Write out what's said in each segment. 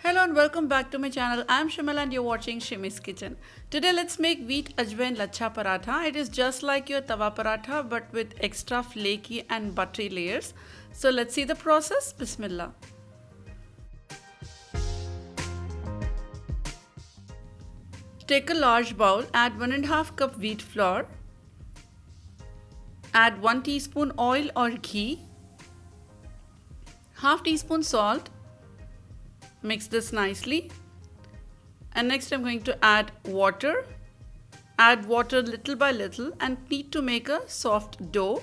Hello and welcome back to my channel. I am Shimal and you're watching Shimi's Kitchen. Today let's make wheat ajwain lacha paratha. It is just like your tawa paratha but with extra flaky and buttery layers. So let's see the process. Bismillah. Take a large bowl, add 1.5 cup wheat flour. Add 1 teaspoon oil or ghee. Half teaspoon salt. Mix this nicely. And next I'm going to add water. Add water little by little and knead to make a soft dough.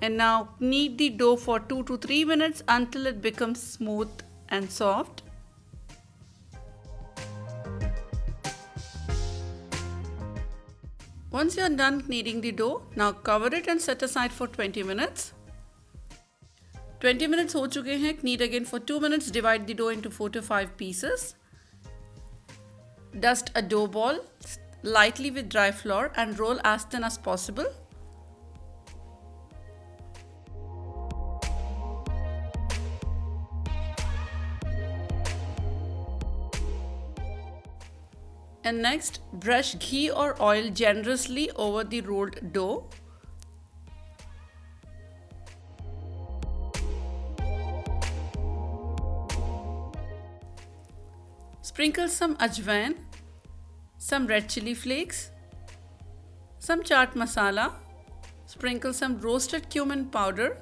And now knead the dough for 2 to 3 minutes until it becomes smooth and soft. Once you are done kneading the dough, now cover it and set aside for 20 minutes. 20 minutes हो चुके हैं. Knead again for 2 minutes. Divide the dough into 4 to 5 pieces. Dust a dough ball lightly with dry flour and roll as thin as possible. And next, brush ghee or oil generously over the rolled dough. Sprinkle some ajwain, some red chilli flakes, some chaat masala, sprinkle some roasted cumin powder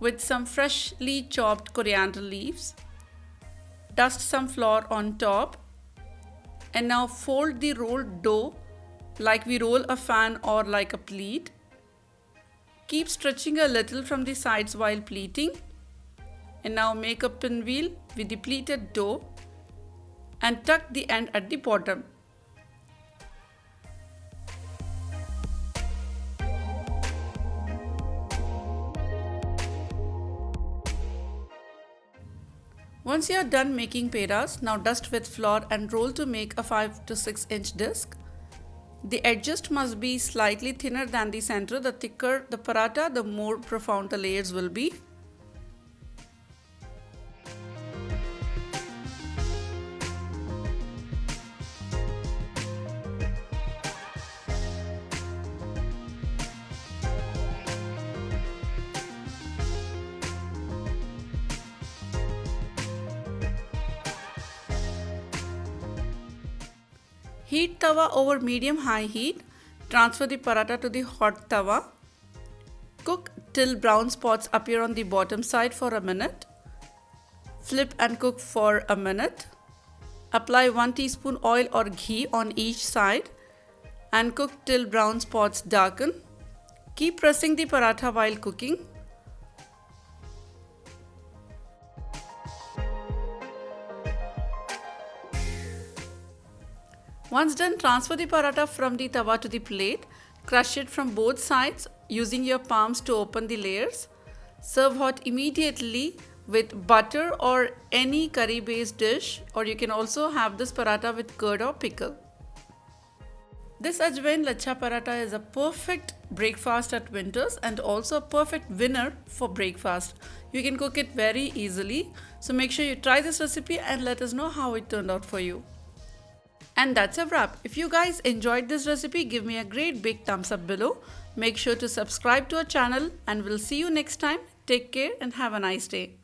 with some freshly chopped coriander leaves. Dust some flour on top and now fold the rolled dough like we roll a fan or like a pleat. Keep stretching a little from the sides while pleating and now make a pinwheel with the pleated dough and tuck the end at the bottom. Once you are done making peras, now dust with flour and roll to make a 5 to 6 inch disc. The edges must be slightly thinner than the center. The thicker the paratha, the more profound the layers will be. Heat tawa over medium-high heat. Transfer the paratha to the hot tawa. Cook till brown spots appear on the bottom side for a minute. Flip and cook for a minute. Apply 1 teaspoon oil or ghee on each side and cook till brown spots darken. Keep pressing the paratha while cooking. Once done, transfer the paratha from the tawa to the plate. Crush it from both sides using your palms to open the layers. Serve hot immediately with butter or any curry based dish, or you can also have this paratha with curd or pickle. This ajwain lacha paratha is a perfect breakfast at winters and also a perfect winner for breakfast. You can cook it very easily. So make sure you try this recipe and let us know how it turned out for you. And that's a wrap. If you guys enjoyed this recipe, give me a great big thumbs up below. Make sure to subscribe to our channel and we'll see you next time. Take care and have a nice day.